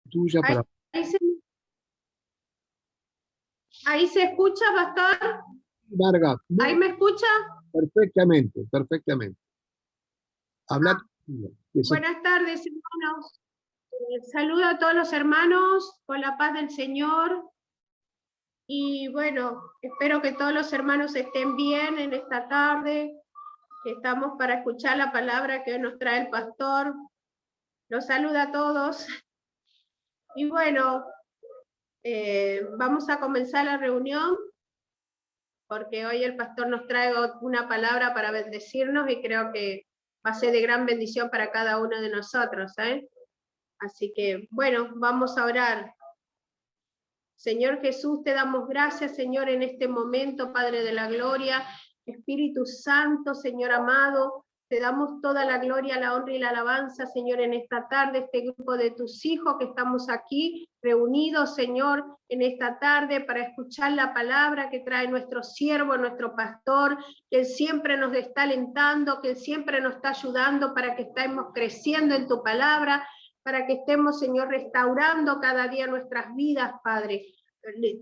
tuya Ahí, para... ahí se escucha, pastor. Vargas, ¿Ahí me escucha? perfectamente, perfectamente. Habla. Buenas tardes, hermanos. Saludo a todos los hermanos con la paz del Señor. Y bueno, espero que todos los hermanos estén bien en esta tarde, que estamos para escuchar la palabra que hoy nos trae el pastor. Los saluda a todos. Y bueno, vamos a comenzar la reunión, porque hoy el pastor nos trae una palabra para bendecirnos y creo que va a ser de gran bendición para cada uno de nosotros, ¿eh? Así que, bueno, vamos a orar. Señor Jesús, te damos gracias, Señor, en este momento, Padre de la Gloria, Espíritu Santo, Señor amado, te damos toda la gloria, la honra y la alabanza, Señor, en esta tarde, este grupo de tus hijos que estamos aquí reunidos, Señor, en esta tarde para escuchar la palabra que trae nuestro siervo, nuestro pastor, que Él siempre nos está alentando, que Él siempre nos está ayudando para que estemos creciendo en tu palabra, para que estemos, Señor, restaurando cada día nuestras vidas, Padre.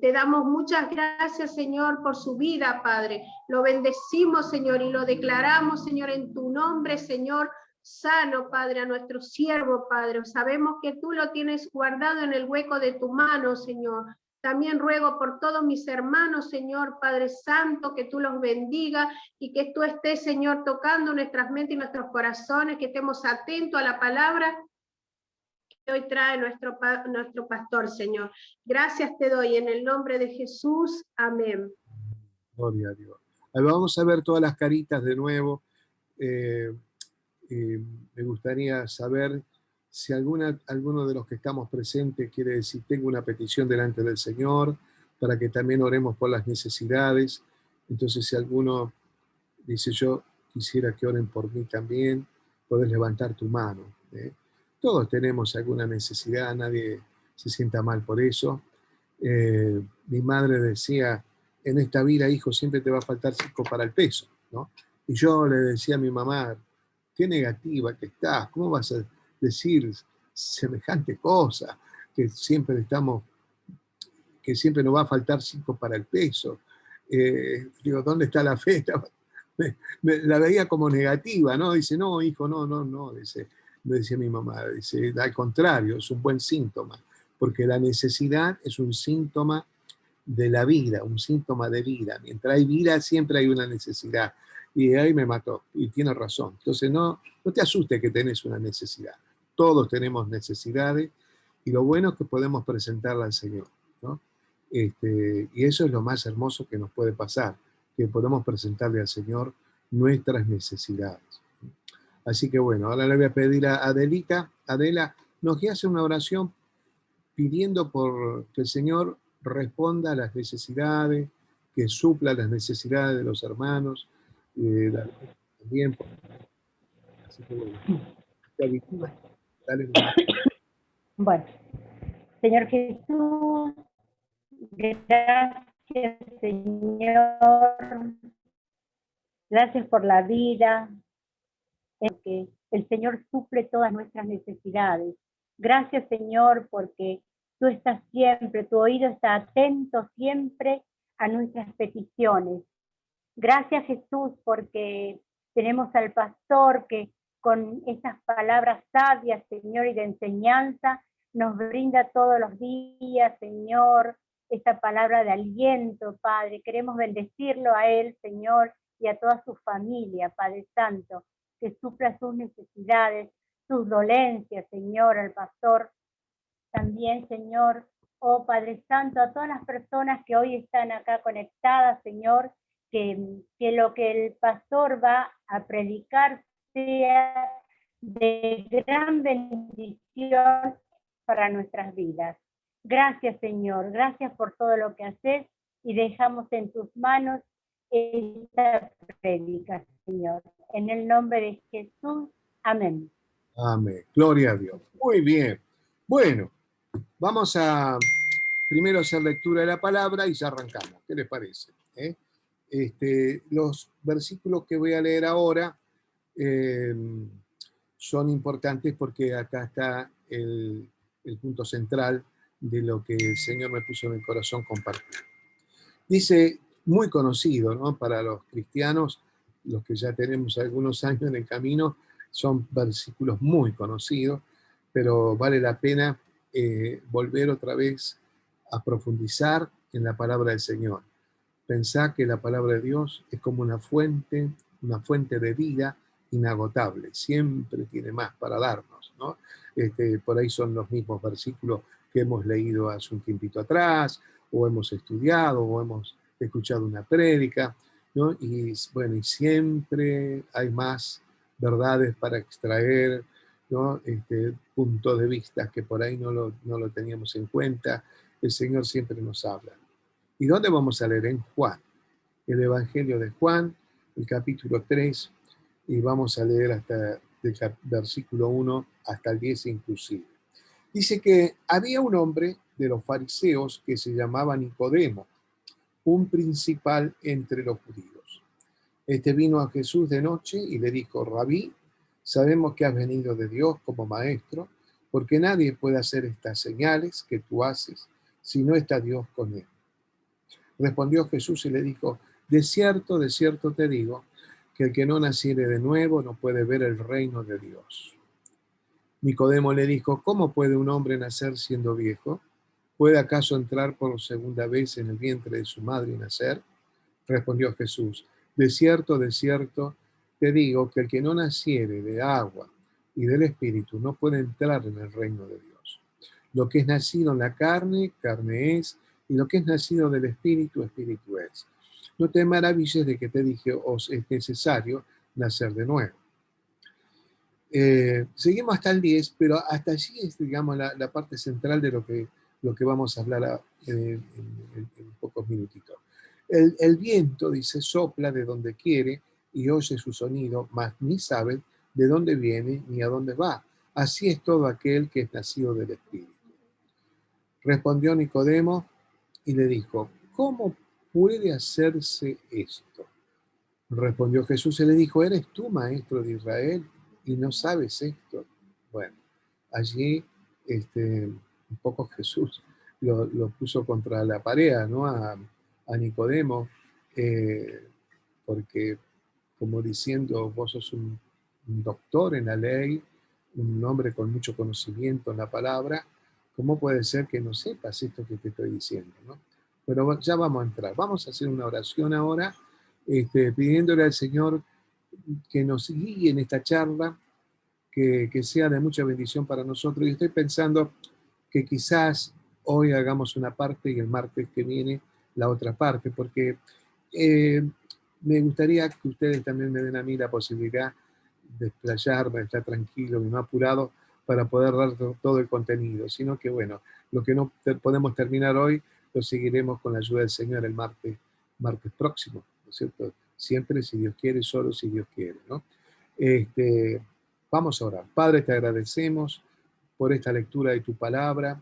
Te damos muchas gracias, Señor, por su vida, Padre. Lo bendecimos, Señor, y lo declaramos, Señor, en tu nombre, Señor, sano, Padre, a nuestro siervo, Padre. Sabemos que tú lo tienes guardado en el hueco de tu mano, Señor. También ruego por todos mis hermanos, Señor, Padre Santo, que tú los bendiga y que tú estés, Señor, tocando nuestras mentes y nuestros corazones, que estemos atentos a la palabra que hoy trae nuestro pastor, Señor. Gracias te doy en el nombre de Jesús. Amén. Gloria a Dios. Ahí vamos a ver todas las caritas de nuevo. Me gustaría saber si alguno de los que estamos presentes quiere decir, tengo una petición delante del Señor, para que también oremos por las necesidades. Entonces, si alguno dice, yo quisiera que oren por mí también, puedes levantar tu mano. Todos tenemos alguna necesidad, nadie se sienta mal por eso. Mi madre decía, en esta vida, hijo, siempre te va a faltar 5 para el peso, ¿no? Y yo le decía a mi mamá, qué negativa que estás, ¿cómo vas a decir semejante cosa? Que siempre nos va a faltar 5 para el peso. Digo, ¿dónde está la fe? La veía como negativa, ¿no? Dice, no, hijo, no, dice, me decía mi mamá, dice, al contrario, es un buen síntoma, porque la necesidad es un síntoma de la vida, un síntoma de vida. Mientras hay vida, siempre hay una necesidad. Y ahí me mató, y tiene razón. Entonces, no te asustes que tenés una necesidad. Todos tenemos necesidades, y lo bueno es que podemos presentarla al Señor, ¿no? Y eso es lo más hermoso que nos puede pasar, que podemos presentarle al Señor nuestras necesidades. Así que bueno, ahora le voy a pedir a Adelita, Adela, nos hace una oración pidiendo por que el Señor responda a las necesidades, que supla las necesidades de los hermanos, también. Así que bueno, dale. Bueno, Señor Jesús, gracias, Señor. Gracias por la vida, en que el Señor suple todas nuestras necesidades. Gracias, Señor, porque tú estás siempre, tu oído está atento siempre a nuestras peticiones. Gracias, Jesús, porque tenemos al pastor que con esas palabras sabias, Señor, y de enseñanza, nos brinda todos los días, Señor, esta palabra de aliento, Padre. Queremos bendecirlo a él, Señor, y a toda su familia, Padre Santo, que supla sus necesidades, sus dolencias, Señor, al pastor. También, Señor, oh Padre Santo, a todas las personas que hoy están acá conectadas, Señor, que lo que el pastor va a predicar sea de gran bendición para nuestras vidas. Gracias, Señor, gracias por todo lo que haces y dejamos en tus manos esta prédica, Señor. En el nombre de Jesús, amén. Amén. Gloria a Dios. Muy bien. Bueno, vamos a primero hacer lectura de la palabra y ya arrancamos. ¿Qué les parece? Los versículos que voy a leer ahora son importantes porque acá está el el punto central de lo que el Señor me puso en el corazón compartir. Dice, muy conocido, ¿no? Para los cristianos, los que ya tenemos algunos años en el camino, son versículos muy conocidos, pero vale la pena volver otra vez a profundizar en la palabra del Señor. Pensá que la palabra de Dios es como una fuente de vida inagotable, siempre tiene más para darnos, ¿no? Por ahí son los mismos versículos que hemos leído hace un tiempito atrás, o hemos estudiado, o hemos escuchado una prédica, ¿no? Y bueno, y siempre hay más verdades para extraer, ¿no? Puntos de vista que por ahí no lo teníamos en cuenta. El Señor siempre nos habla. ¿Y dónde vamos a leer? En Juan, el Evangelio de Juan, el capítulo 3, y vamos a leer hasta el versículo 1 hasta el 10 inclusive. Dice que había un hombre de los fariseos que se llamaba Nicodemo, un principal entre los judíos. Este vino a Jesús de noche y le dijo, Rabí, sabemos que has venido de Dios como maestro, porque nadie puede hacer estas señales que tú haces si no está Dios con él. Respondió Jesús y le dijo, de cierto te digo, que el que no naciere de nuevo no puede ver el reino de Dios. Nicodemo le dijo, ¿cómo puede un hombre nacer siendo viejo? ¿Puede acaso entrar por segunda vez en el vientre de su madre y nacer? Respondió Jesús, de cierto te digo, que el que no naciere de agua y del Espíritu no puede entrar en el reino de Dios. Lo que es nacido en la carne, carne es, y lo que es nacido del Espíritu, Espíritu es. No te maravilles de que te dije, os es necesario nacer de nuevo. Seguimos hasta el 10, pero hasta allí es, digamos, la parte central de lo que vamos a hablar en pocos minutitos. El viento, dice, sopla de donde quiere y oye su sonido, mas ni sabe de dónde viene ni a dónde va. Así es todo aquel que es nacido del Espíritu. Respondió Nicodemo y le dijo, ¿cómo puede hacerse esto? Respondió Jesús y le dijo, ¿eres tú maestro de Israel y no sabes esto? Bueno, allí un poco Jesús lo puso contra la pared, ¿no? A Nicodemo, porque como diciendo, vos sos un doctor en la ley, un hombre con mucho conocimiento en la palabra, ¿cómo puede ser que no sepas esto que te estoy diciendo, ¿no? Pero ya vamos a entrar. Vamos a hacer una oración ahora, pidiéndole al Señor que nos guíe en esta charla, que sea de mucha bendición para nosotros. Y estoy pensando que quizás hoy hagamos una parte y el martes que viene la otra parte, porque me gustaría que ustedes también me den a mí la posibilidad de explayarme, de estar tranquilo y no apurado para poder dar todo el contenido, sino que bueno, lo que no podemos terminar hoy, lo seguiremos con la ayuda del Señor el martes próximo, ¿no es cierto? Siempre, si Dios quiere, solo si Dios quiere, ¿no? Vamos a orar. Padre, te agradecemos por esta lectura de tu palabra.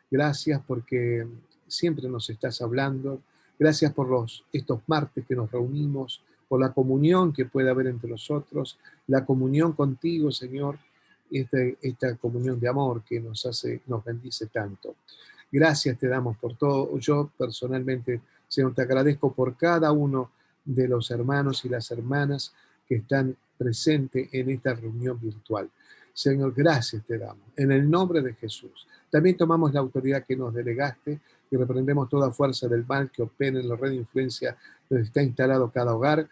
Gracias porque siempre nos estás hablando. Gracias por estos martes que nos reunimos, por la comunión que puede haber entre nosotros, la comunión contigo, Señor, esta comunión de amor que nos bendice tanto. Gracias te damos por todo. Yo personalmente, Señor, te agradezco por cada uno de los hermanos y las hermanas que están presentes en esta reunión virtual. Señor, gracias te damos. En el nombre de Jesús. También tomamos la autoridad que nos delegaste y reprendemos toda fuerza del mal que opera en la red de influencia donde está instalado cada hogar,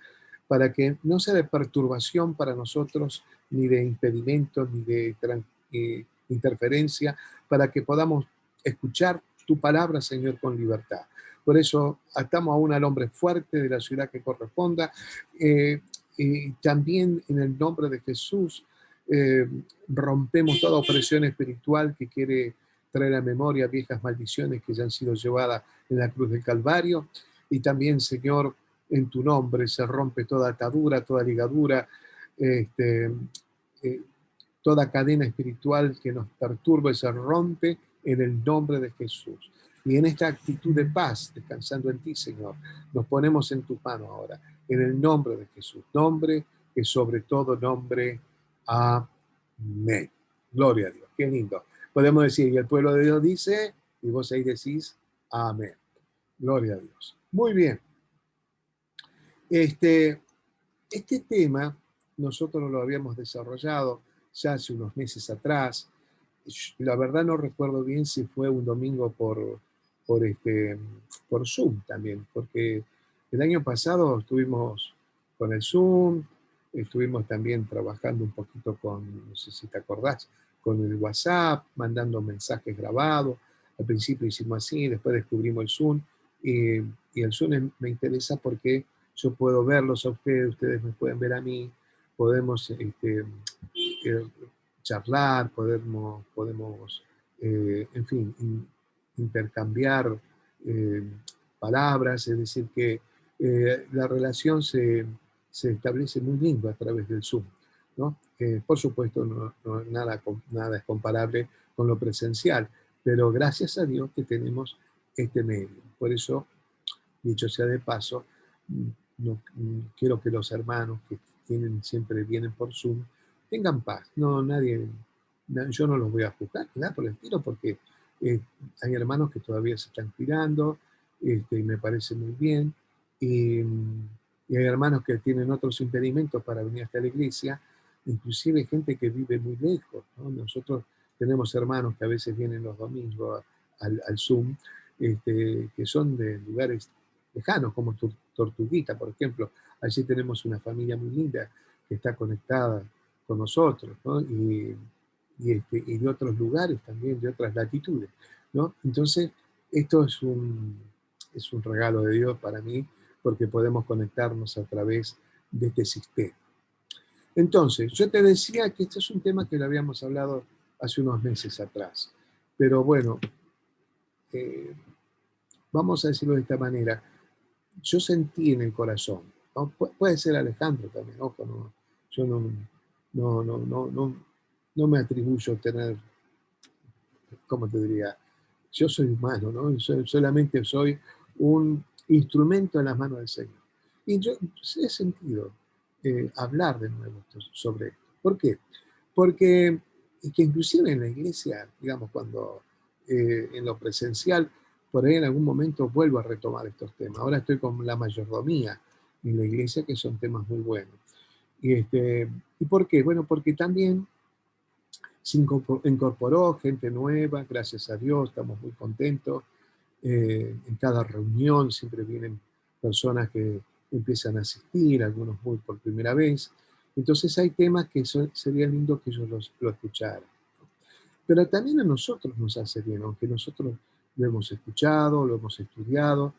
para que no sea de perturbación para nosotros, ni de impedimento, ni de interferencia, para que podamos escuchar tu palabra, Señor, con libertad. Por eso atamos aún al hombre fuerte de la ciudad que corresponda, y también en el nombre de Jesús rompemos toda opresión espiritual que quiere traer a memoria viejas maldiciones que ya han sido llevadas en la cruz del Calvario. Y también, Señor, en tu nombre se rompe toda atadura, toda ligadura, toda cadena espiritual que nos perturbe se rompe en el nombre de Jesús. Y en esta actitud de paz, descansando en ti, Señor, nos ponemos en tus manos ahora, en el nombre de Jesús, nombre que sobre todo nombre. Amén. Gloria a Dios, qué lindo. podemos decir, y el pueblo de Dios dice, y vos ahí decís, amén. Gloria a Dios. Muy bien. Este tema nosotros lo habíamos desarrollado ya hace unos meses atrás. La verdad no recuerdo bien si fue un domingo por Zoom también, porque el año pasado estuvimos con el Zoom, estuvimos también trabajando un poquito con, no sé si te acordás, con el WhatsApp, mandando mensajes grabados. Al principio hicimos así, después descubrimos el Zoom, y el Zoom me interesa porque yo puedo verlos a ustedes, ustedes me pueden ver a mí, podemos charlar, podemos en fin, intercambiar palabras, es decir, que la relación se establece muy lindo a través del Zoom, ¿no? Por supuesto, nada es comparable con lo presencial, pero gracias a Dios que tenemos este medio. Por eso, dicho sea de paso, quiero que los hermanos que siempre vienen por Zoom tengan paz. Yo no los voy a juzgar, nada por el estilo, porque hay hermanos que todavía se están cuidando, y me parece muy bien, y hay hermanos que tienen otros impedimentos para venir hasta la iglesia, inclusive gente que vive muy lejos, ¿no? Nosotros tenemos hermanos que a veces vienen los domingos al Zoom, que son de lugares lejanos, como Tortuguita, por ejemplo. Allí tenemos una familia muy linda que está conectada con nosotros, ¿no? Y de otros lugares también, de otras latitudes, ¿no? Entonces, esto es un regalo de Dios para mí, porque podemos conectarnos a través de este sistema. Entonces, yo te decía que este es un tema que lo habíamos hablado hace unos meses atrás, pero bueno, vamos a decirlo de esta manera. Yo sentí en el corazón, ¿no? Puede ser Alejandro también, ojo, no, yo no me atribuyo a tener, ¿cómo te diría? Yo soy humano, ¿no? Solamente soy un instrumento en las manos del Señor. Y yo he sentido hablar de nuevo sobre esto. ¿Por qué? Porque que inclusive en la iglesia, digamos, cuando en lo presencial, por ahí en algún momento vuelvo a retomar estos temas. Ahora estoy con la mayordomía en la iglesia, que son temas muy buenos. ¿Y por qué? Bueno, porque también se incorporó gente nueva, gracias a Dios, estamos muy contentos. En cada reunión siempre vienen personas que empiezan a asistir, algunos muy por primera vez. Entonces hay temas que sería lindo que ellos lo escucharan. Pero también a nosotros nos hace bien, aunque nosotros lo hemos escuchado, lo hemos estudiado,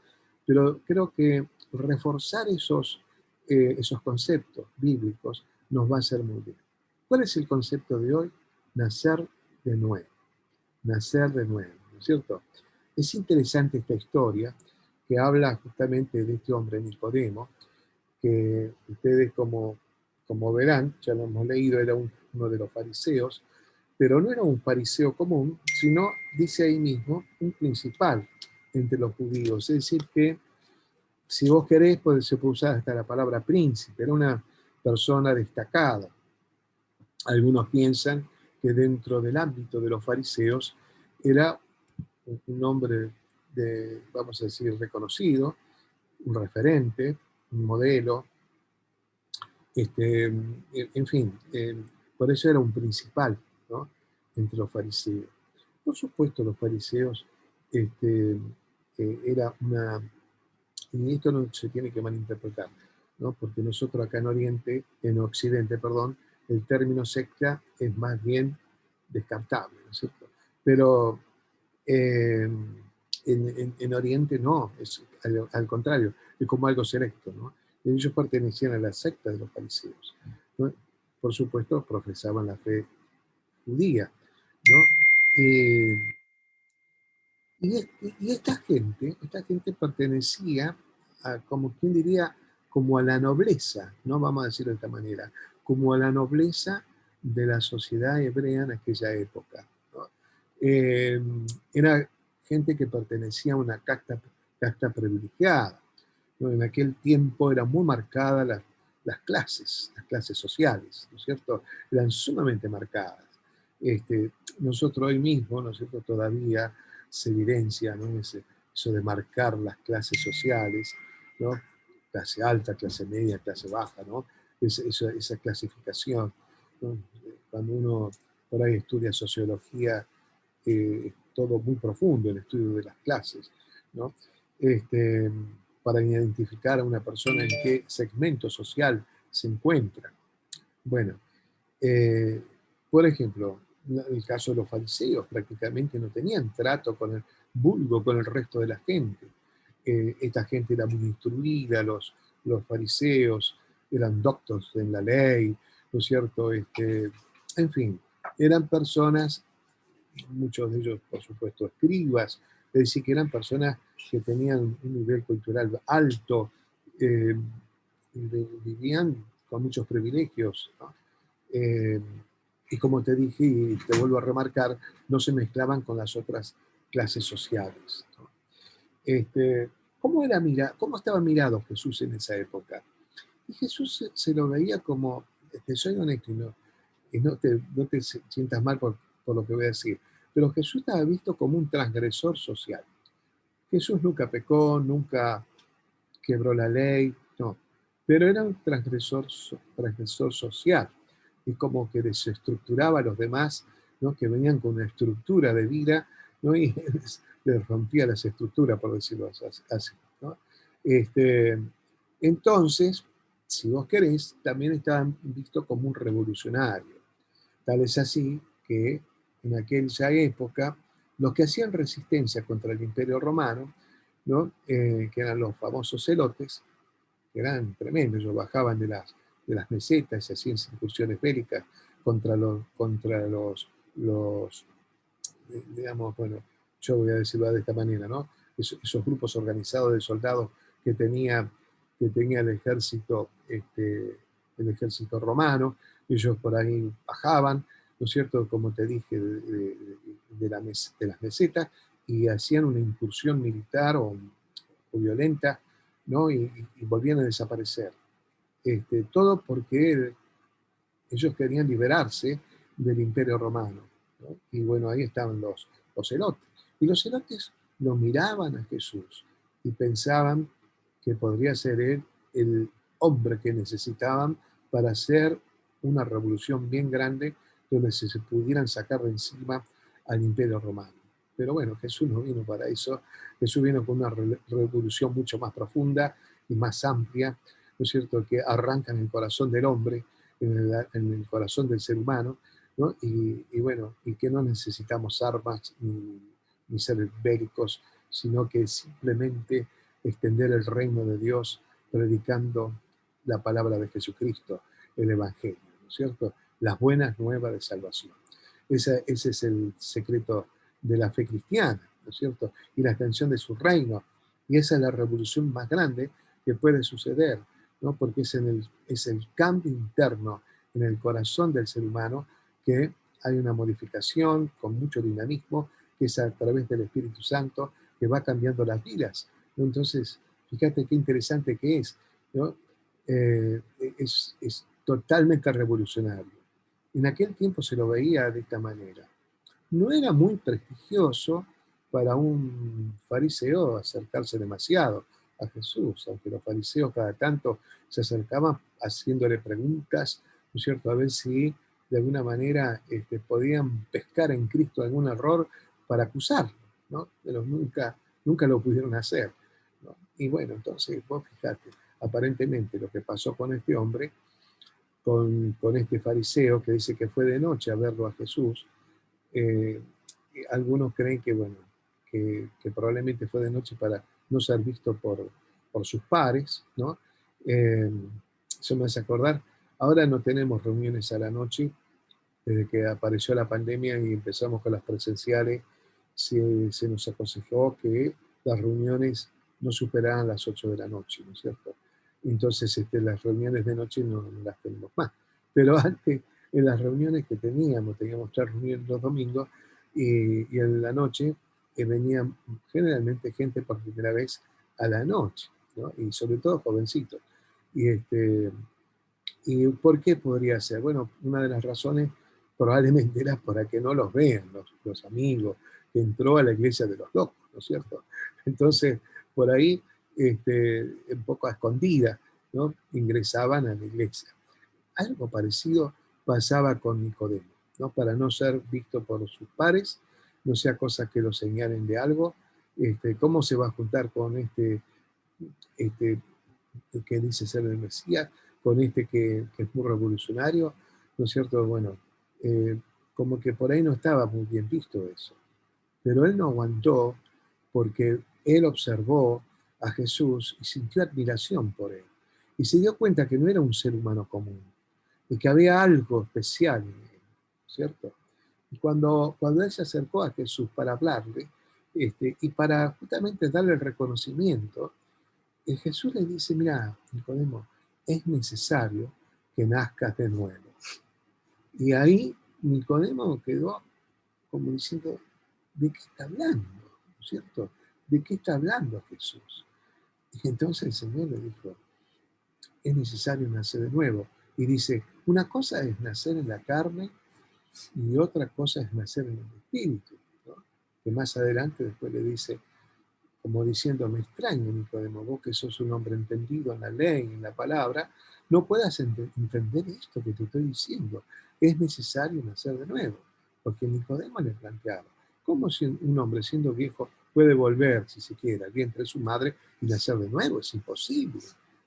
pero creo que reforzar esos conceptos bíblicos nos va a hacer muy bien. ¿Cuál es el concepto de hoy? Nacer de nuevo. Nacer de nuevo, ¿no es cierto? Es interesante esta historia que habla justamente de este hombre Nicodemo, que ustedes como verán, ya lo hemos leído, era uno de los fariseos, pero no era un fariseo común, sino, dice ahí mismo, un principal entre los judíos. Es decir, que si vos querés, se puede usar hasta la palabra príncipe, era una persona destacada. Algunos piensan que dentro del ámbito de los fariseos era un hombre vamos a decir, reconocido, un referente, un modelo, en fin, por eso era un principal, ¿no?, entre los fariseos. Por supuesto, los fariseos era una, y esto no se tiene que malinterpretar, ¿no?, porque nosotros acá en Occidente, perdón, el término secta es más bien descartable, ¿no es cierto? Pero en Oriente no, es al contrario, es como algo selecto, ¿no? Ellos pertenecían a la secta de los fariseos, ¿no? Por supuesto, profesaban la fe judía, ¿no? Y esta gente pertenecía a, como quien diría, como a la nobleza, ¿no? Vamos a decirlo de esta manera, como a la nobleza de la sociedad hebrea en aquella época, ¿no? Era gente que pertenecía a una casta privilegiada, ¿no? En aquel tiempo eran muy marcadas las clases sociales, ¿no es cierto? Eran sumamente marcadas. Nosotros hoy mismo, ¿no es cierto?, todavía se evidencia, ¿no?, eso de marcar las clases sociales, ¿no?, clase alta, clase media, clase baja, ¿no?, esa clasificación, ¿no? Cuando uno por ahí estudia sociología, todo muy profundo, el estudio de las clases, ¿no? Para identificar a una persona en qué segmento social se encuentra. Bueno, por ejemplo, el caso de los fariseos, prácticamente no tenían trato con el vulgo, con el resto de la gente. Esta gente era muy instruida, los fariseos eran doctos en la ley, ¿no es cierto? En fin, eran personas, muchos de ellos, por supuesto, escribas, es decir, que eran personas que tenían un nivel cultural alto, eh, vivían con muchos privilegios, ¿no? Y como te dije, y te vuelvo a remarcar, no se mezclaban con las otras clases sociales, ¿no? ¿Cómo estaba mirado Jesús en esa época? Y Jesús se lo veía como, soy honesto y no te sientas mal por lo que voy a decir, pero Jesús estaba visto como un transgresor social. Jesús nunca pecó, nunca quebró la ley, no, pero era un transgresor social, y como que desestructuraba a los demás, ¿no?, que venían con una estructura de vida, ¿no?, y les rompía las estructuras, por decirlo así, ¿no? Entonces, si vos querés, también estaban vistos como un revolucionario. Tal es así que en aquella época los que hacían resistencia contra el Imperio Romano, ¿no?, que eran los famosos celotes, que eran tremendos, ellos bajaban de las mesetas y hacían incursiones bélicas contra los digamos, bueno, yo voy a decirlo de esta manera, ¿no?, esos grupos organizados de soldados que tenía el ejército romano. Ellos por ahí bajaban, ¿no es cierto?, como te dije, de las mesetas, y hacían una incursión militar o violenta, ¿no?, y volvían a desaparecer. Todo porque ellos querían liberarse del Imperio Romano, ¿no? Y bueno, ahí estaban los celotes. Y los celotes lo miraban a Jesús y pensaban que podría ser él el hombre que necesitaban para hacer una revolución bien grande donde se pudieran sacar de encima al Imperio Romano. Pero bueno, Jesús no vino para eso. Jesús vino con una revolución mucho más profunda y más amplia, ¿no es cierto?, que arranca en el corazón del hombre, en el corazón del ser humano, ¿no? Y bueno, y que no necesitamos armas ni ser bélicos, sino que simplemente extender el reino de Dios predicando la palabra de Jesucristo, el Evangelio, ¿no es cierto? Las buenas nuevas de salvación. Ese es el secreto de la fe cristiana, ¿no es cierto? Y la extensión de su reino. Y esa es la revolución más grande que puede suceder, ¿no? Porque es el cambio interno en el corazón del ser humano, que hay una modificación con mucho dinamismo, que es a través del Espíritu Santo, que va cambiando las vidas, ¿no? Entonces, fíjate qué interesante que es, ¿no? Es totalmente revolucionario. En aquel tiempo se lo veía de esta manera. No era muy prestigioso para un fariseo acercarse demasiado a Jesús, aunque los fariseos cada tanto se acercaban haciéndole preguntas, ¿no es cierto?, a ver si de alguna manera podían pescar en Cristo algún error para acusarlo, ¿no? Pero nunca lo pudieron hacer, ¿no? Y bueno, entonces vos fijate, aparentemente lo que pasó con este hombre, con este fariseo que dice que fue de noche a verlo a Jesús. eh, Algunos creen que, bueno, que probablemente fue de noche para no ser visto por sus pares, ¿no? Eso me hace acordar, ahora no tenemos reuniones a la noche, desde que apareció la pandemia y empezamos con las presenciales, se nos aconsejó que las reuniones no superaran las 8 de la noche, ¿no es cierto? Entonces las reuniones de noche no las tenemos más. Pero antes, en las reuniones que teníamos 3 reuniones los domingos, y en la noche venían generalmente gente por primera vez a la noche, ¿no? Y sobre todo jovencitos. ¿Y por qué podría ser? Bueno, una de las razones probablemente era para que no los vean los amigos, que entró a la iglesia de los locos, ¿no es cierto? Entonces, por ahí, un poco a escondida, ¿no? Ingresaban a la iglesia. Algo parecido pasaba con Nicodemo, ¿no? Para no ser visto por sus pares, no sea cosa que lo señalen de algo, ¿cómo se va a juntar con este que dice ser el Mesías, con que es muy revolucionario? ¿No es cierto? Bueno, eh, como que por ahí no estaba muy bien visto eso. Pero él no aguantó porque él observó a Jesús y sintió admiración por él. Y se dio cuenta que no era un ser humano común, y que había algo especial en él, ¿cierto? Y cuando él se acercó a Jesús para hablarle, y para justamente darle el reconocimiento, Jesús le dice: mira, Nicodemo, es necesario que nazcas de nuevo. Y ahí Nicodemo quedó como diciendo: ¿de qué está hablando? ¿No es cierto? ¿De qué está hablando Jesús? Y entonces el Señor le dijo: es necesario nacer de nuevo. Y dice: una cosa es nacer en la carne y otra cosa es nacer en el espíritu, ¿no? Que más adelante después le dice, como diciendo: me extraño, Nicodemo, vos que sos un hombre entendido en la ley, en la palabra, no puedas entender esto que te estoy diciendo. Es necesario nacer de nuevo. Porque Nicodemo le planteaba: ¿cómo si un hombre siendo viejo puede volver, si se quiere, al vientre de su madre y nacer de nuevo? Es imposible,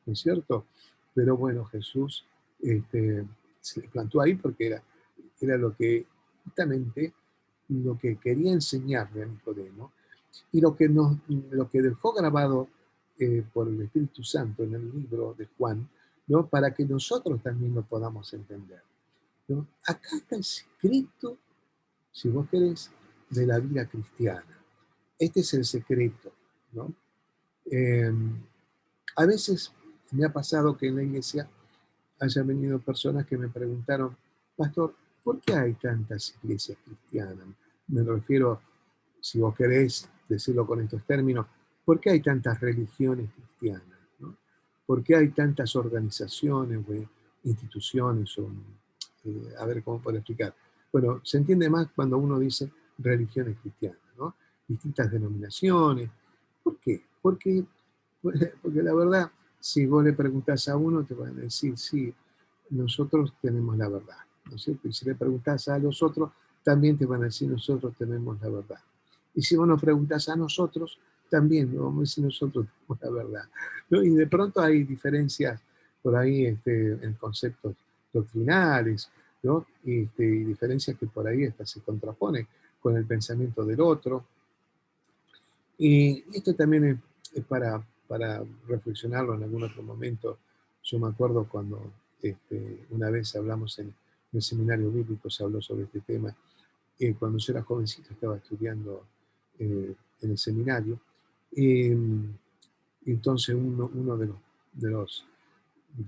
¿no es cierto? Pero bueno, Jesús se le plantó ahí porque era lo que justamente lo que quería enseñarle a Nicodemo, y lo que dejó grabado por el Espíritu Santo en el libro de Juan, ¿no? Para que nosotros también lo podamos entender, ¿no? Acá está el secreto, si vos querés, de la vida cristiana. Este es el secreto, ¿no? Eh, a veces me ha pasado que en la iglesia hayan venido personas que me preguntaron: pastor, ¿por qué hay tantas iglesias cristianas? Me refiero, si vos querés decirlo con estos términos, ¿por qué hay tantas religiones cristianas? ¿No? ¿Por qué hay tantas organizaciones, instituciones? A ver cómo puedo explicar. Bueno, se entiende más cuando uno dice religiones cristianas, ¿no? Distintas denominaciones. ¿Por qué? Porque la verdad, si vos le preguntás a uno, te van a decir: sí, nosotros tenemos la verdad, ¿no es cierto? Y si le preguntás a los otros, también te van a decir: nosotros tenemos la verdad. Y si vos nos preguntás a nosotros, también nos vamos a decir: nosotros tenemos la verdad, ¿no? Y de pronto hay diferencias por ahí en conceptos doctrinales, ¿no? Y diferencias que por ahí hasta se contraponen con el pensamiento del otro. Y esto también es para reflexionarlo en algún otro momento. Yo me acuerdo cuando una vez hablamos en el seminario bíblico, se habló sobre este tema. Cuando yo era jovencito estaba estudiando en el seminario. Entonces uno de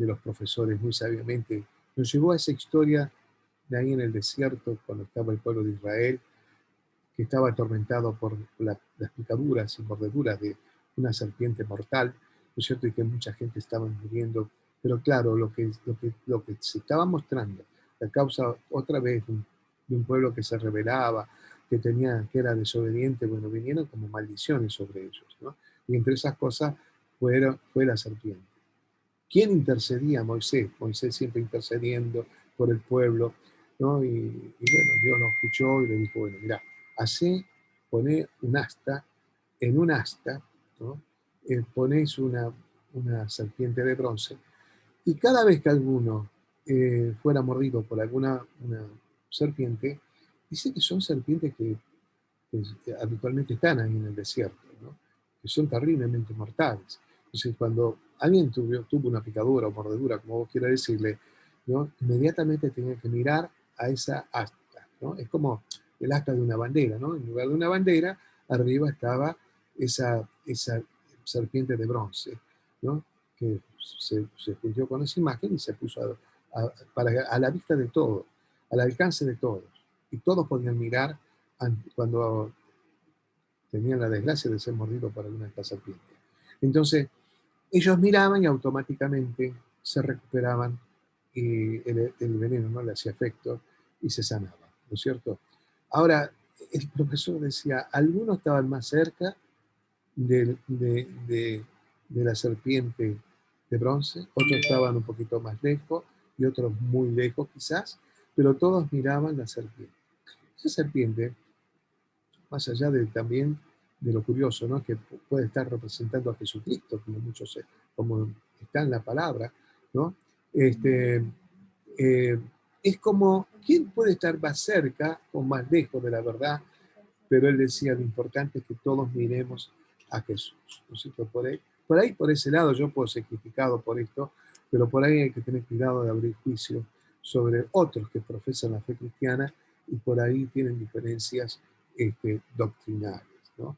los profesores muy sabiamente nos llevó a esa historia de ahí en el desierto, cuando estaba el pueblo de Israel, que estaba atormentado por las picaduras y mordeduras de una serpiente mortal, ¿no es cierto? Y que mucha gente estaba muriendo. Pero claro, lo que se estaba mostrando, la causa otra vez de un pueblo que se rebelaba, que era desobediente, bueno, vinieron como maldiciones sobre ellos, ¿no? Y entre esas cosas fue la serpiente. ¿Quién intercedía? Moisés. Moisés siempre intercediendo por el pueblo, ¿no? Y bueno, Dios lo escuchó y le dijo: bueno, mira, poné un asta, en un asta, ¿no? Ponés una serpiente de bronce, y cada vez que alguno fuera mordido por una serpiente, dice que son serpientes que habitualmente están ahí en el desierto, ¿no? Que son terriblemente mortales. Entonces, cuando alguien tuvo una picadura o mordedura, como vos quieras decirle, ¿no? Inmediatamente tenía que mirar a esa asta, ¿no? Es como el asta de una bandera, ¿no? En lugar de una bandera, arriba estaba esa serpiente de bronce, ¿no? Que se fundió con esa imagen y se puso a la vista de todos, al alcance de todos. Y todos podían mirar cuando tenían la desgracia de ser mordidos por alguna de estas serpientes. Entonces, ellos miraban y automáticamente se recuperaban y el veneno no le hacía efecto y se sanaba, ¿no es cierto? Ahora, el profesor decía, algunos estaban más cerca de la serpiente de bronce, otros estaban un poquito más lejos y otros muy lejos quizás, pero todos miraban la serpiente. Esa serpiente, más allá de también de lo curioso, ¿no? Que puede estar representando a Jesucristo, como muchos, como está en la palabra, ¿no? Eh, es como, ¿quién puede estar más cerca o más lejos de la verdad? Pero él decía, lo importante es que todos miremos a Jesús, ¿no es cierto? Por ese lado, yo puedo ser criticado por esto, pero por ahí hay que tener cuidado de abrir juicio sobre otros que profesan la fe cristiana y por ahí tienen diferencias doctrinales, ¿no?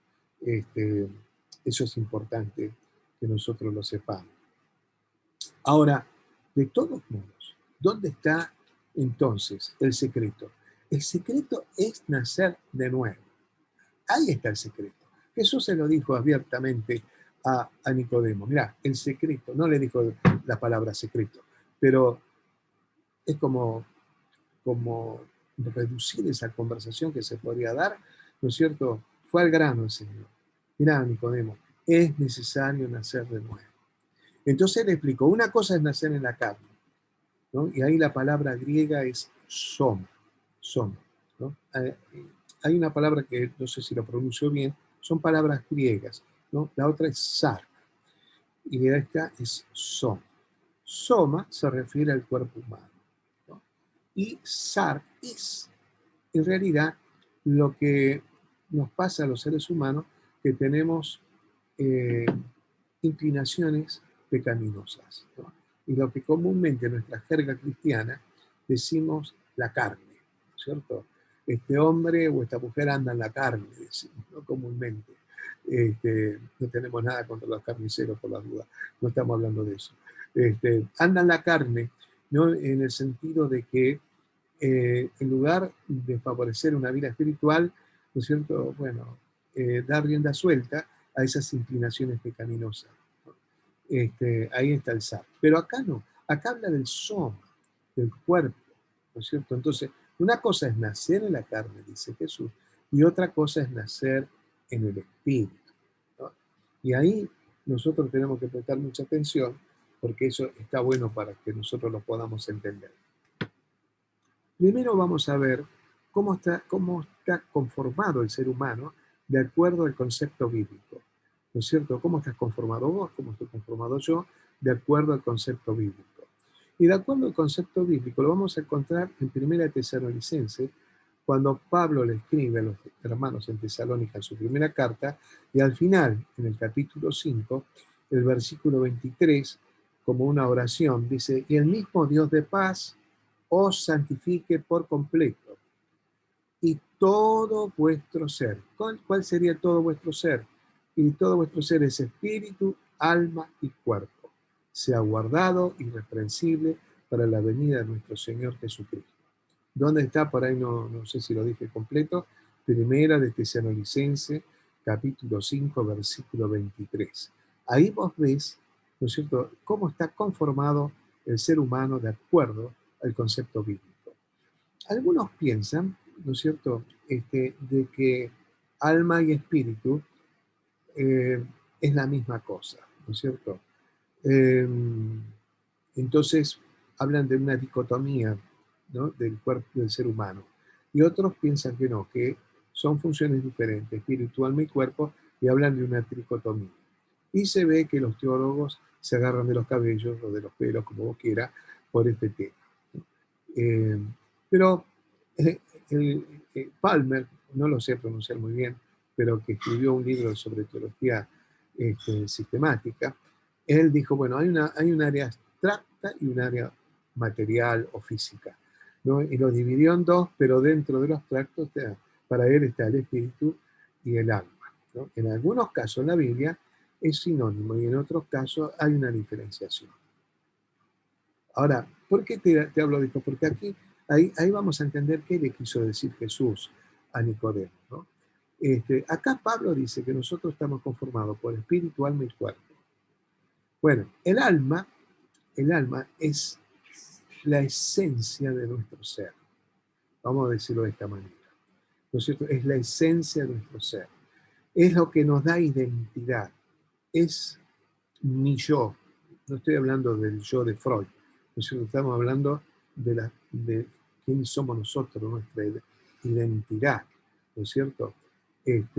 Eso es importante que nosotros lo sepamos. Ahora, de todos modos, ¿dónde está entonces el secreto? El secreto es nacer de nuevo. Ahí está el secreto. Jesús se lo dijo abiertamente a Nicodemo. Mirá, el secreto, no le dijo la palabra secreto, pero es como reducir esa conversación que se podría dar, ¿no es cierto? Fue al grano el Señor. Mirá, Nicodemo, es necesario nacer de nuevo. Entonces él explicó, una cosa es nacer en la carne, ¿no? Y ahí la palabra griega es soma, ¿no? Hay una palabra que no sé si lo pronuncio bien, son palabras griegas, ¿no? La otra es sark, y esta es soma. Soma se refiere al cuerpo humano, ¿no? Y sark es, en realidad, lo que nos pasa a los seres humanos, que tenemos inclinaciones pecaminosas, ¿no? Y lo que comúnmente en nuestra jerga cristiana decimos la carne, ¿cierto? Este hombre o esta mujer anda en la carne, decimos, ¿no? Comúnmente. No tenemos nada contra los carniceros, por las dudas, no estamos hablando de eso. Anda en la carne, ¿no? En el sentido de que en lugar de favorecer una vida espiritual, ¿no es cierto? Bueno, dar rienda suelta a esas inclinaciones pecaminosas. Ahí está el SAR. Pero acá no, acá habla del soma, del cuerpo, ¿no es cierto? Entonces, una cosa es nacer en la carne, dice Jesús, y otra cosa es nacer en el espíritu, ¿no? Y ahí nosotros tenemos que prestar mucha atención, porque eso está bueno para que nosotros lo podamos entender. Primero vamos a ver cómo está conformado el ser humano de acuerdo al concepto bíblico. ¿No es cierto? ¿Cómo estás conformado vos? ¿Cómo estoy conformado yo? De acuerdo al concepto bíblico. Y de acuerdo al concepto bíblico lo vamos a encontrar en 1 Tesalonicenses, cuando Pablo le escribe a los hermanos en Tesalónica en su primera carta, y al final, en el capítulo 5, el versículo 23, como una oración, dice, y el mismo Dios de paz os santifique por completo, y todo vuestro ser. ¿Cuál sería todo vuestro ser? Y todo vuestro ser es espíritu, alma y cuerpo. Sea guardado, irreprensible, para la venida de nuestro Señor Jesucristo. ¿Dónde está? Por ahí no sé si lo dije completo. Primera de Tesalonicenses, capítulo 5, versículo 23. Ahí vos ves, ¿no es cierto?, cómo está conformado el ser humano de acuerdo al concepto bíblico. Algunos piensan, ¿no es cierto?, de que alma y espíritu es la misma cosa, ¿no es cierto? Entonces hablan de una dicotomía, ¿no?, del cuerpo del ser humano. Y otros piensan que no, que son funciones diferentes, espíritu, alma y cuerpo, y hablan de una tricotomía. Y se ve que los teólogos se agarran de los cabellos o de los pelos, como vos quieras, por este tema. Pero Palmer, no lo sé pronunciar muy bien, pero que escribió un libro sobre teología sistemática, él dijo, bueno, hay un área abstracta y un área material o física, ¿no? Y lo dividió en dos, pero dentro de lo abstracto para él está el espíritu y el alma, ¿no? En algunos casos la Biblia es sinónimo y en otros casos hay una diferenciación. Ahora, ¿por qué te hablo de esto? Porque aquí, ahí vamos a entender qué le quiso decir Jesús a Nicodemo, ¿no? Acá Pablo dice que nosotros estamos conformados por espíritu, alma y cuerpo. Bueno, el alma es la esencia de nuestro ser. vamos a decirlo de esta manera. ¿No es cierto? Es la esencia de nuestro ser. Es lo que nos da identidad. Es mi yo. No estoy hablando del yo de Freud. ¿No es cierto? Estamos hablando de quién somos nosotros, nuestra identidad. ¿No es cierto? El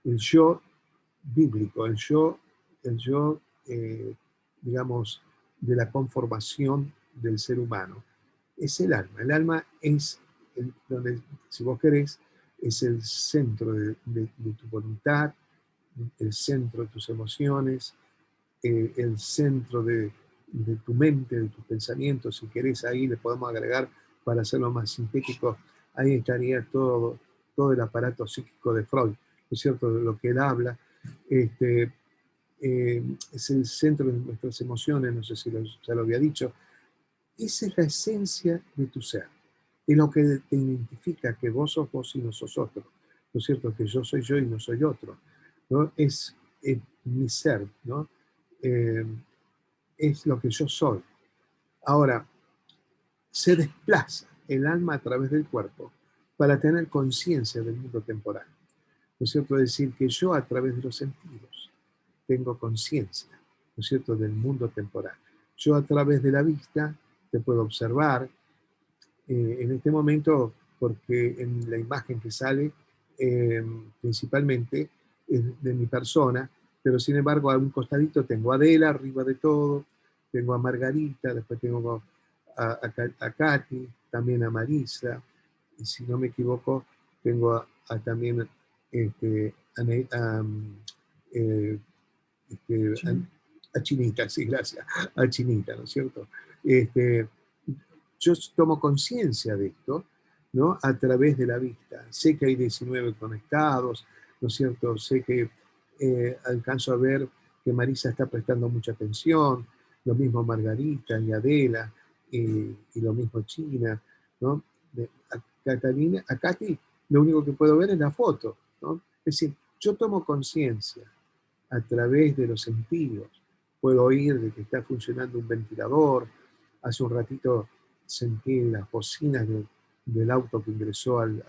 yo bíblico, el yo digamos, de la conformación del ser humano, es el alma. El alma es, donde, si vos querés, es el centro de tu voluntad, el centro de tus emociones, el centro de tu mente, de tus pensamientos. Si querés, ahí le podemos agregar, para hacerlo más sintético, ahí estaría todo el aparato psíquico de Freud, ¿no es cierto? De lo que él habla. Es el centro de nuestras emociones, no sé si ya lo había dicho. Esa es la esencia de tu ser. Es lo que te identifica, que vos sos vos y no sos otro. ¿No es cierto? Que yo soy yo y no soy otro, ¿no? Es mi ser, ¿no? Es lo que yo soy. Ahora, se desplaza el alma a través del cuerpo para tener conciencia del mundo temporal. ¿No es cierto? Es decir, que yo a través de los sentidos tengo conciencia, ¿no es cierto?, del mundo temporal. Yo a través de la vista te puedo observar, en este momento, porque en la imagen que sale, principalmente es de mi persona, pero sin embargo a un costadito tengo a Adela arriba de todo, tengo a Margarita, después tengo a Katy, también a Marisa, y si no me equivoco, tengo también eh, a Chinita, sí, gracias, a Chinita, ¿no es cierto? Yo tomo conciencia de esto, ¿no? A través de la vista. Sé que hay 19 conectados, ¿no es cierto? Sé que alcanzo a ver que Marisa está prestando mucha atención, lo mismo Margarita y Adela, y lo mismo China, ¿no? A Katy, lo único que puedo ver es la foto, ¿no? Es decir, yo tomo conciencia a través de los sentidos. Puedo oír de que está funcionando un ventilador. Hace un ratito sentí las bocinas del auto que ingresó al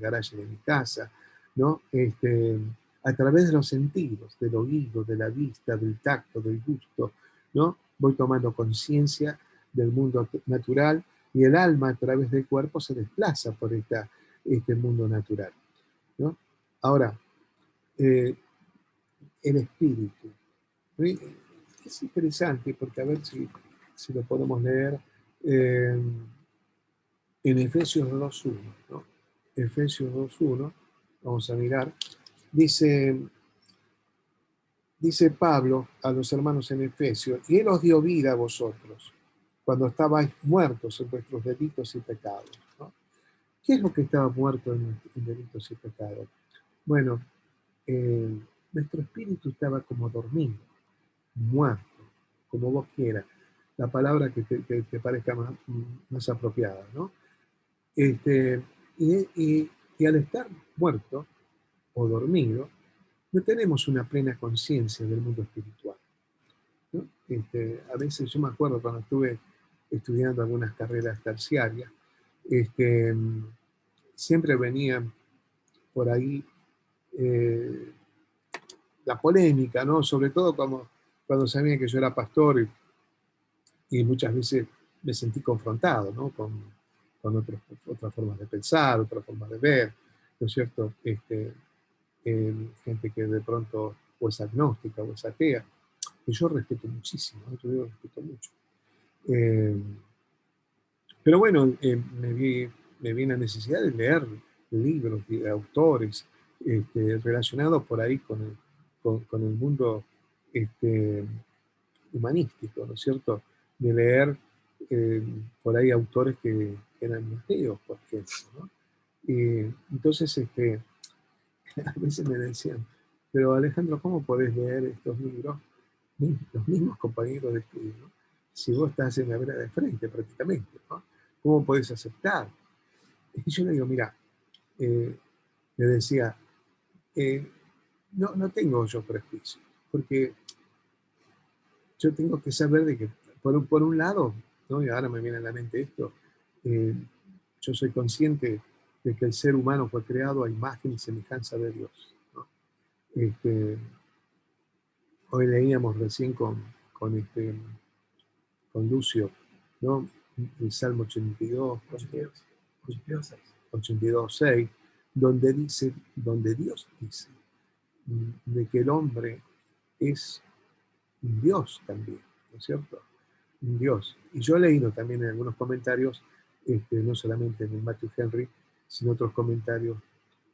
garaje de mi casa, ¿no? A través de los sentidos, del oído, de la vista, del tacto, del gusto, ¿no? Voy tomando conciencia del mundo natural y el alma a través del cuerpo se desplaza por este mundo natural, ¿no? Ahora, el espíritu. Es interesante porque a ver si lo podemos leer en Efesios 2.1, ¿no? Efesios 2.1, vamos a mirar, dice Pablo a los hermanos en Efesios, y Él os dio vida a vosotros cuando estabais muertos en vuestros delitos y pecados, ¿no? ¿Qué es lo que estaba muerto en delitos y pecados? Bueno, nuestro espíritu estaba como dormido, muerto, como vos quieras, la palabra que te parezca más apropiada, ¿no? Y al estar muerto o dormido, no tenemos una plena conciencia del mundo espiritual, ¿no? A veces yo me acuerdo cuando estuve estudiando algunas carreras terciarias, siempre venían por ahí la polémica, ¿no? Sobre todo cuando sabían que yo era pastor y muchas veces me sentí confrontado, ¿no? Con otras formas de pensar, otras formas de ver, ¿no es cierto? Gente que de pronto o es agnóstica o es atea, que yo respeto muchísimo, ¿no? Yo respeto mucho. Pero bueno, me vi la necesidad de leer libros de autores relacionados por ahí con el mundo humanístico, ¿no es cierto? De leer por ahí autores que eran ateos, por ejemplo, ¿no? Y entonces a veces me decían, pero Alejandro, ¿cómo podés leer estos libros? Los mismos compañeros de estudio, ¿no? Si vos estás en la vereda de frente prácticamente, ¿no? ¿Cómo podés aceptar? Y yo le digo, mira, le decía, no tengo yo prejuicio, porque yo tengo que saber de que, por un lado, ¿no? Y ahora me viene a la mente esto. Yo soy consciente de que el ser humano fue creado a imagen y semejanza de Dios, ¿no? Hoy leíamos recién con Lucio, ¿no? El Salmo 82, 82:6, donde Dios dice de que el hombre es un Dios también, ¿no es cierto? Un Dios. Y yo he leído también en algunos comentarios, no solamente en el Matthew Henry, sino otros comentarios,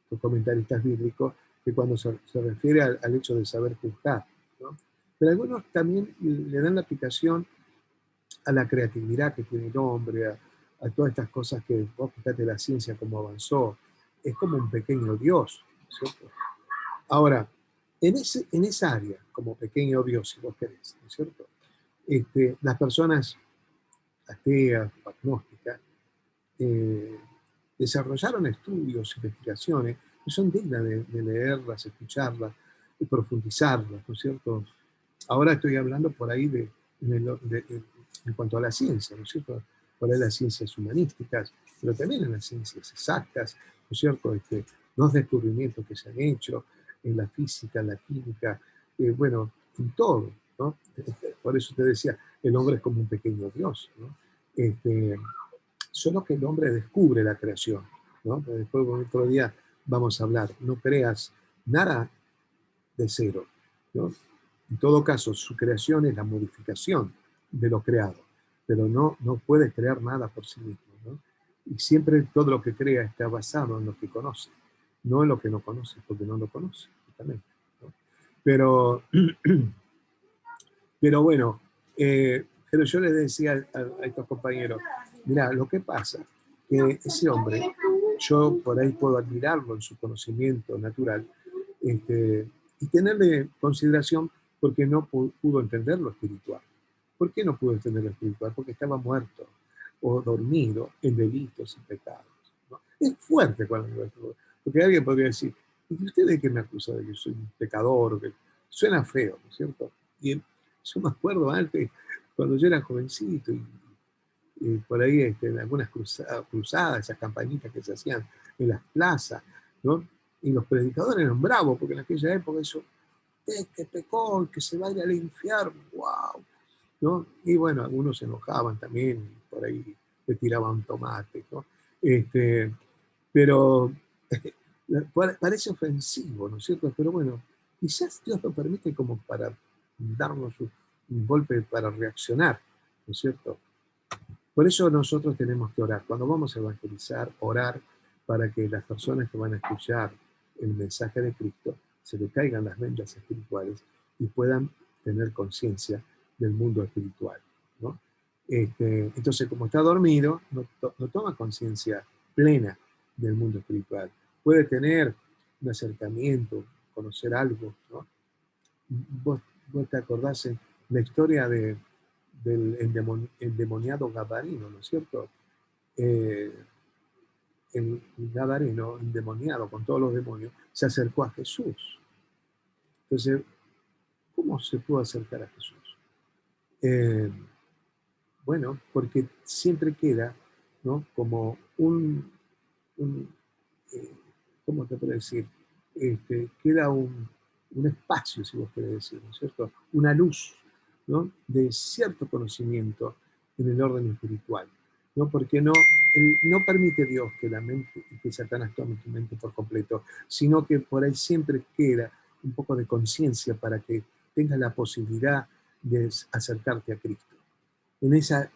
los comentaristas bíblicos, que cuando se refiere al hecho de saber juzgar, ¿no? Pero algunos también le dan la aplicación a la creatividad que tiene el hombre, a todas estas cosas que vos fíjate la ciencia cómo avanzó. Es como un pequeño Dios, ¿no es cierto? Ahora, en esa área, como pequeño Dios, si vos querés, ¿no es cierto? Las personas ateas o agnósticas desarrollaron estudios, investigaciones, que son dignas de leerlas, escucharlas y profundizarlas, ¿no es cierto? Ahora estoy hablando por ahí en cuanto a la ciencia, ¿no es cierto? Por ahí las ciencias humanísticas, pero también en las ciencias exactas, ¿no es cierto? Los descubrimientos que se han hecho en la física, en la química, bueno, en todo, ¿no? Por eso te decía, el hombre es como un pequeño Dios, ¿no? Solo que el hombre descubre la creación, ¿no? Después otro día vamos a hablar, no creas nada de cero, ¿no? En todo caso, su creación es la modificación de lo creado, pero no puede crear nada por sí mismo, ¿no? Y siempre todo lo que crea está basado en lo que conoce, no en lo que no conoce, porque no lo conoce, justamente, ¿no? Pero, pero bueno, pero yo les decía a estos compañeros, mira, lo que pasa que ese hombre, yo por ahí puedo admirarlo en su conocimiento natural, y tenerle consideración porque no pudo entender lo espiritual. ¿Por qué no pudo entender lo espiritual? Porque estaba muerto o dormido en delitos y pecados, ¿no? Es fuerte cuando porque alguien podría decir, ¿y usted de qué me acusa de que soy un pecador? Que suena feo, ¿no es cierto? Y yo me acuerdo antes, cuando yo era jovencito, y por ahí en algunas cruzadas, esas campañitas que se hacían en las plazas, ¿no? Y los predicadores eran bravos, porque en aquella época eso, que pecó, que se vaya al infierno, wow, ¿no? Y bueno, algunos se enojaban también, por ahí le tiraban tomates, ¿no? Pero parece ofensivo, ¿no es cierto? Pero bueno, quizás Dios lo permite como para darnos un golpe para reaccionar, ¿no es cierto? Por eso nosotros tenemos que orar. Cuando vamos a evangelizar, orar para que las personas que van a escuchar el mensaje de Cristo se le caigan las vendas espirituales y puedan tener conciencia del mundo espiritual, ¿no? Entonces, como está dormido, no toma conciencia plena del mundo espiritual. Puede tener un acercamiento, conocer algo, ¿no? Vos te acordás en la historia del endemoniado Gadareno, ¿no es cierto? El Gadareno, endemoniado con todos los demonios, se acercó a Jesús. Entonces, ¿cómo se pudo acercar a Jesús? Bueno, porque siempre queda, ¿no? Como ¿cómo te puedo decir? Queda un espacio, si vos querés decir, ¿no es cierto? Una luz, ¿no? De cierto conocimiento en el orden espiritual, ¿no? Porque no permite Dios que la mente, que Satanás tome tu mente por completo, sino que por ahí siempre queda un poco de conciencia para que tengas la posibilidad de acercarte a Cristo. En esa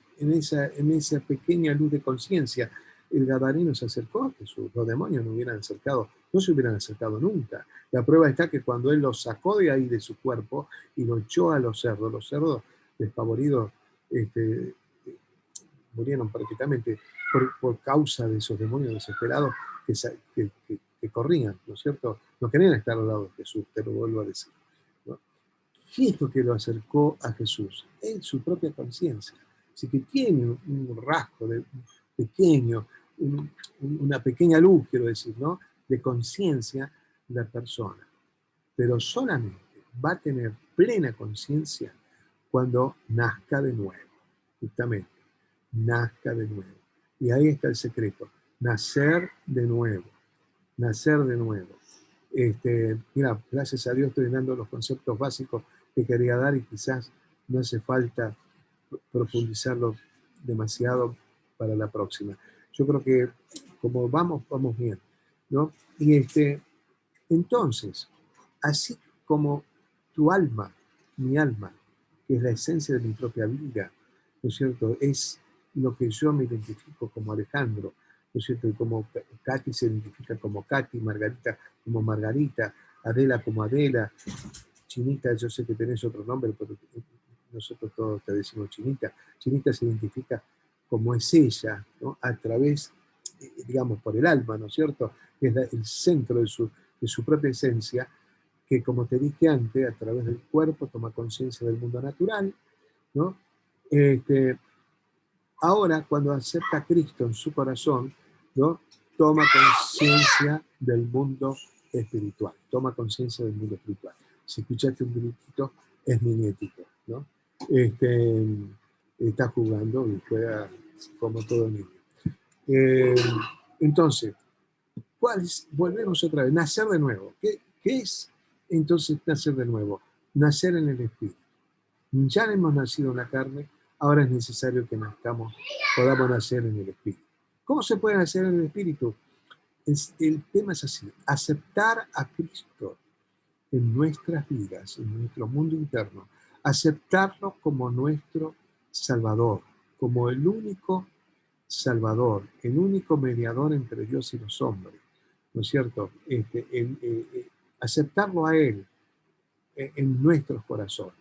pequeña luz de conciencia, el Gadareno se acercó a Jesús. Los demonios no se hubieran acercado nunca. La prueba está que cuando él los sacó de ahí de su cuerpo y lo echó a los cerdos despavoridos, murieron prácticamente por causa de esos demonios desesperados que corrían, ¿no es cierto? No querían estar al lado de Jesús, te lo vuelvo a decir, ¿no? ¿Qué es lo que lo acercó a Jesús? En su propia conciencia. Así que tiene un rasgo pequeño, una pequeña luz, quiero decir, ¿no? De conciencia la persona. Pero solamente va a tener plena conciencia cuando nazca de nuevo, justamente. nazca de nuevo. Y ahí está el secreto, nacer de nuevo, nacer de nuevo. Mira, gracias a Dios estoy dando los conceptos básicos que quería dar y quizás no hace falta profundizarlo demasiado para la próxima. Yo creo que como vamos bien, ¿no? Y entonces, así como tu alma, mi alma, que es la esencia de mi propia vida, ¿no es cierto? Es lo que yo me identifico como Alejandro, ¿no es cierto? Y como Katy se identifica como Katy, Margarita como Margarita, Adela como Adela, Chinita, yo sé que tenés otro nombre, pero nosotros todos te decimos Chinita. Chinita se identifica como es ella, ¿no? A través, digamos, por el alma, ¿no es cierto? Es el centro de su propia esencia, que como te dije antes, a través del cuerpo toma conciencia del mundo natural, ¿no? Ahora, cuando acepta a Cristo en su corazón, ¿no? Toma conciencia del mundo espiritual, toma conciencia del mundo espiritual. Si escuchaste un gritito, es mi nietito, ¿no? Está jugando y juega como todo niño. Entonces, volvemos otra vez, nacer de nuevo. ¿Qué es entonces nacer de nuevo? Nacer en el espíritu. Ya hemos nacido en la carne, ahora es necesario que podamos nacer en el espíritu. ¿Cómo se puede nacer en el espíritu? El tema es así, aceptar a Cristo en nuestras vidas, en nuestro mundo interno, aceptarlo como nuestro Salvador, como el único Salvador, el único mediador entre Dios y los hombres, ¿no es cierto? Aceptarlo a Él en nuestros corazones.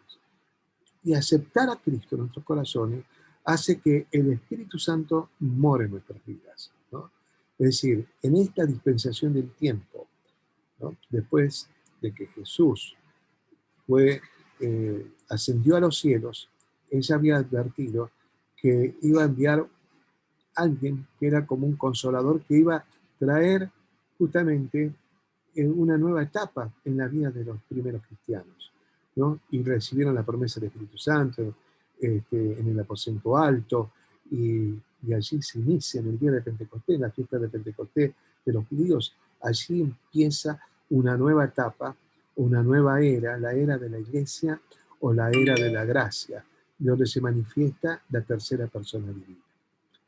Y aceptar a Cristo en nuestros corazones hace que el Espíritu Santo more en nuestras vidas, ¿no? Es decir, en esta dispensación del tiempo, ¿no? Después de que Jesús ascendió a los cielos, Él ya había advertido que iba a enviar a alguien que era como un consolador, que iba a traer justamente una nueva etapa en la vida de los primeros cristianos, ¿no? Y recibieron la promesa del Espíritu Santo en el aposento alto, y allí se inicia en el día de Pentecostés, la fiesta de Pentecostés de los judíos. Allí empieza una nueva etapa, una nueva era, la era de la iglesia o la era de la gracia, donde se manifiesta la tercera persona divina.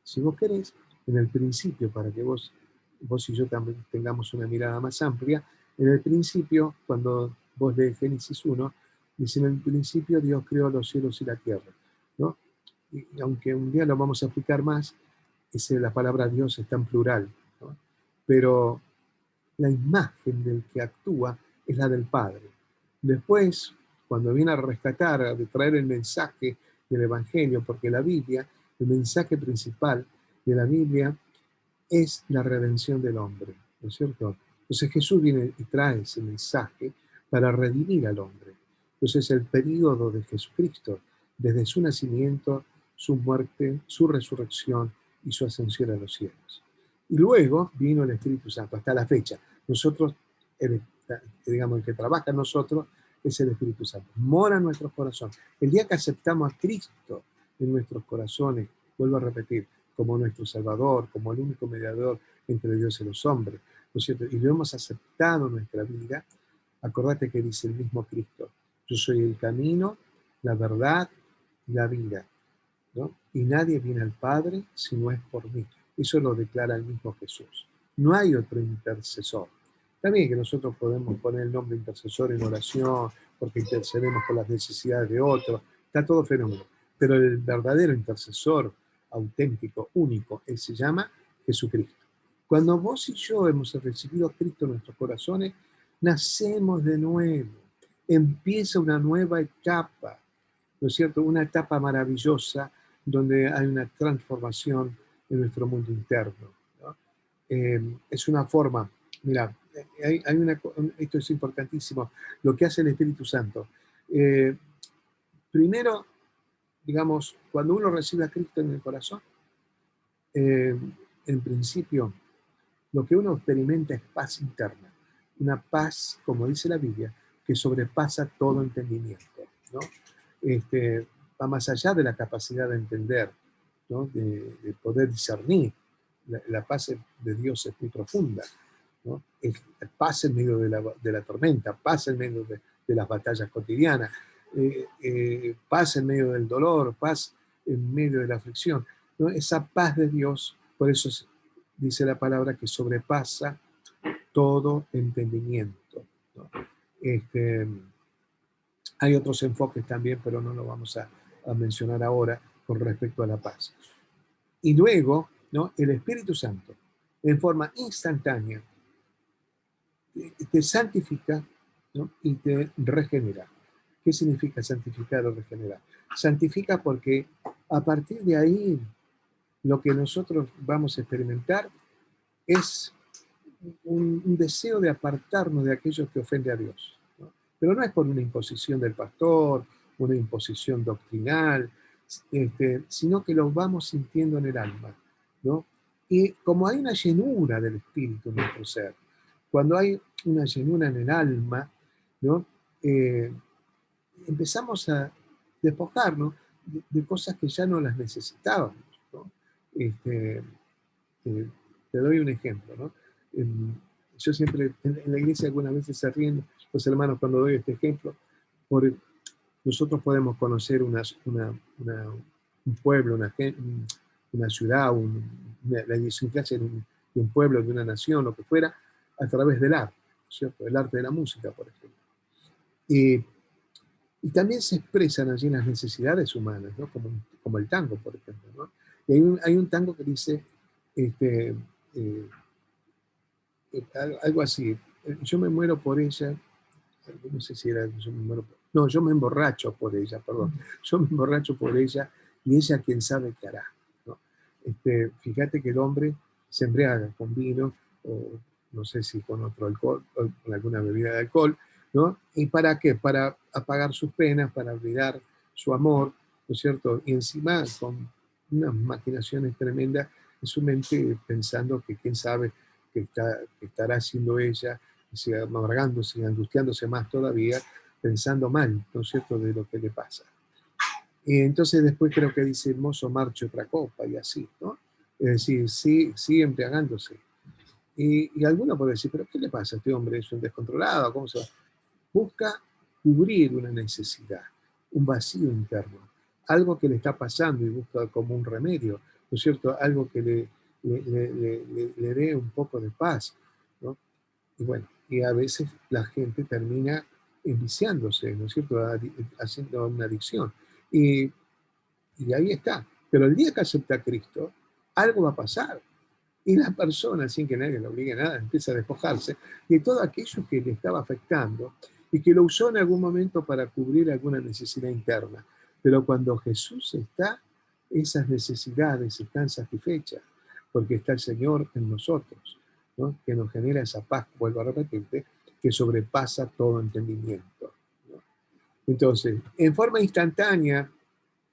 Si vos querés, en el principio, para que vos y yo también tengamos una mirada más amplia, en el principio, cuando vos lees Génesis 1, dice: en el principio Dios creó los cielos y la tierra, ¿no? Y aunque un día lo vamos a explicar más, la palabra Dios está en plural, ¿no? Pero la imagen del que actúa es la del Padre. Después, cuando viene a rescatar, a traer el mensaje del Evangelio, porque la Biblia, el mensaje principal de la Biblia es la redención del hombre, ¿no es cierto? Entonces Jesús viene y trae ese mensaje para redimir al hombre. Entonces el periodo de Jesucristo, desde su nacimiento, su muerte, su resurrección y su ascensión a los cielos. Y luego vino el Espíritu Santo, hasta la fecha. Nosotros, digamos, el que trabaja en nosotros es el Espíritu Santo. Mora en nuestros corazones. El día que aceptamos a Cristo en nuestros corazones, vuelvo a repetir, como nuestro Salvador, como el único mediador entre Dios y los hombres, ¿no es cierto? Y lo hemos aceptado en nuestra vida. Acordate que dice el mismo Cristo: yo soy el camino, la verdad y la vida, ¿no? Y nadie viene al Padre si no es por mí. Eso lo declara el mismo Jesús. No hay otro intercesor. También que nosotros podemos poner el nombre intercesor en oración, porque intercedemos por las necesidades de otros, está todo fenómeno. Pero el verdadero intercesor, auténtico, único, él se llama Jesucristo. Cuando vos y yo hemos recibido a Cristo en nuestros corazones, nacemos de nuevo. Empieza una nueva etapa, ¿no es cierto? Una etapa maravillosa donde hay una transformación en nuestro mundo interno, ¿no? Es una forma, mira, esto es importantísimo, lo que hace el Espíritu Santo. Primero, digamos, cuando uno recibe a Cristo en el corazón, en principio, lo que uno experimenta es paz interna. Una paz, como dice la Biblia, que sobrepasa todo entendimiento, ¿no? Va más allá de la capacidad de entender. ¿no? De poder discernir. La paz de Dios es muy profunda, ¿no? Paz en medio de la tormenta, paz en medio de las batallas cotidianas, paz en medio del dolor, paz en medio de la aflicción, ¿no? Esa paz de Dios, por eso dice la palabra que sobrepasa todo entendimiento, ¿no? Hay otros enfoques también, pero no lo vamos a mencionar ahora con respecto a la paz. Y luego, ¿no? El Espíritu Santo, en forma instantánea, te santifica, ¿no? Y te regenera. ¿Qué significa santificar o regenerar? Santifica porque a partir de ahí lo que nosotros vamos a experimentar es un deseo de apartarnos de aquello que ofende a Dios, ¿no? Pero no es por una imposición del pastor, una imposición doctrinal, sino que lo vamos sintiendo en el alma, ¿no? Y como hay una llenura del Espíritu en nuestro ser, cuando hay una llenura en el alma, ¿no? Empezamos a despojarnos de cosas que ya no las necesitábamos, ¿no? Te doy un ejemplo, ¿no? Yo siempre, en la iglesia algunas veces se ríen los hermanos cuando doy este ejemplo, porque nosotros podemos conocer un pueblo, una ciudad, la idiosincrasia de un pueblo, de una nación, lo que fuera, a través del arte, ¿cierto? El arte de la música, por ejemplo. Y también se expresan allí las necesidades humanas, ¿no? Como el tango, por ejemplo, ¿no? Y hay un tango que dice algo así: yo me muero por ella, no sé si era yo me muero por, no, yo me emborracho por ella, perdón, yo me emborracho por ella y ella quién sabe qué hará, ¿no? Fíjate que el hombre se embriaga con vino, o no sé si con otro alcohol, o con alguna bebida de alcohol, ¿no? ¿Y para qué? Para apagar sus penas, para olvidar su amor, ¿no es cierto? Y encima con unas maquinaciones tremendas en su mente, pensando que quién sabe qué estará haciendo ella, y sigue amargándose y angustiándose más todavía, pensando mal, ¿no es cierto?, de lo que le pasa. Y entonces después creo que dice: mozo, marche otra copa, y así, ¿no? Es decir, sigue embriagándose. Y alguno puede decir: ¿pero qué le pasa a este hombre? ¿Es un descontrolado? ¿Cómo se va? Busca cubrir una necesidad, un vacío interno, algo que le está pasando, y busca como un remedio, ¿no es cierto? Algo que le dé un poco de paz, ¿no? Y bueno, y a veces la gente termina enviciándose, ¿no es cierto?, haciendo una adicción. Y ahí está. Pero el día que acepta a Cristo, algo va a pasar. Y la persona, sin que nadie le obligue a nada, empieza a despojarse de todo aquello que le estaba afectando y que lo usó en algún momento para cubrir alguna necesidad interna. Pero cuando Jesús está, esas necesidades están satisfechas, porque está el Señor en nosotros, ¿no? Que nos genera esa paz, vuelvo a repetirte, que sobrepasa todo entendimiento, ¿no? Entonces, en forma instantánea,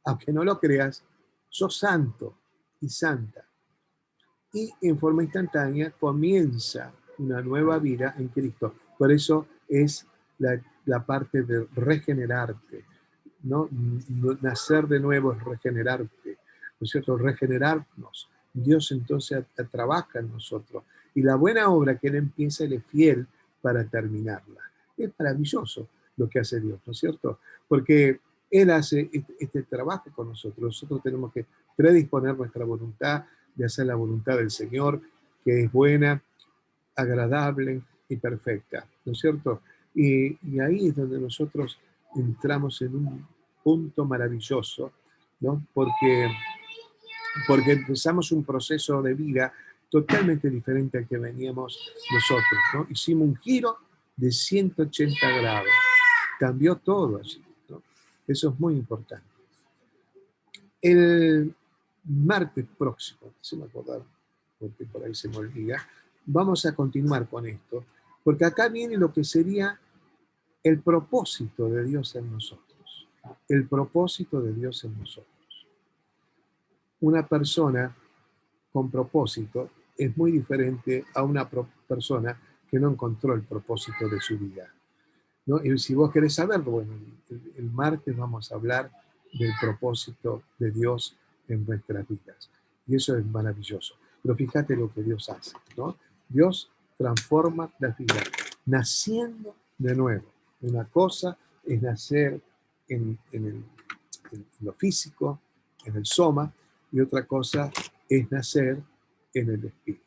aunque no lo creas, sos santo y santa. Y en forma instantánea comienza una nueva vida en Cristo. Por eso es la parte de regenerarte, ¿no? Nacer de nuevo es regenerarte, ¿no es cierto? Regenerarnos. Dios entonces trabaja en nosotros. Y la buena obra que Él empieza, Él es fiel para terminarla. Es maravilloso lo que hace Dios, ¿no es cierto? Porque Él hace este trabajo con nosotros. Nosotros tenemos que predisponer nuestra voluntad de hacer la voluntad del Señor, que es buena, agradable y perfecta, ¿no es cierto? Y ahí es donde nosotros entramos en un punto maravilloso, ¿no? Porque empezamos un proceso de vida totalmente diferente al que veníamos nosotros, ¿no? Hicimos un giro de 180 grados, cambió todo allí, ¿no? Eso es muy importante. El martes próximo, se me acordar, porque por ahí se me olvida, vamos a continuar con esto, porque acá viene lo que sería el propósito de Dios en nosotros. El propósito de Dios en nosotros. Una persona con propósito es muy diferente a una persona que no encontró el propósito de su vida, ¿no? Y si vos querés saberlo, bueno, el martes vamos a hablar del propósito de Dios en nuestras vidas. Y eso es maravilloso. Pero fíjate lo que Dios hace, ¿no? Dios transforma las vidas, naciendo de nuevo. Una cosa es nacer en lo físico, en el soma, y otra cosa es nacer en el espíritu.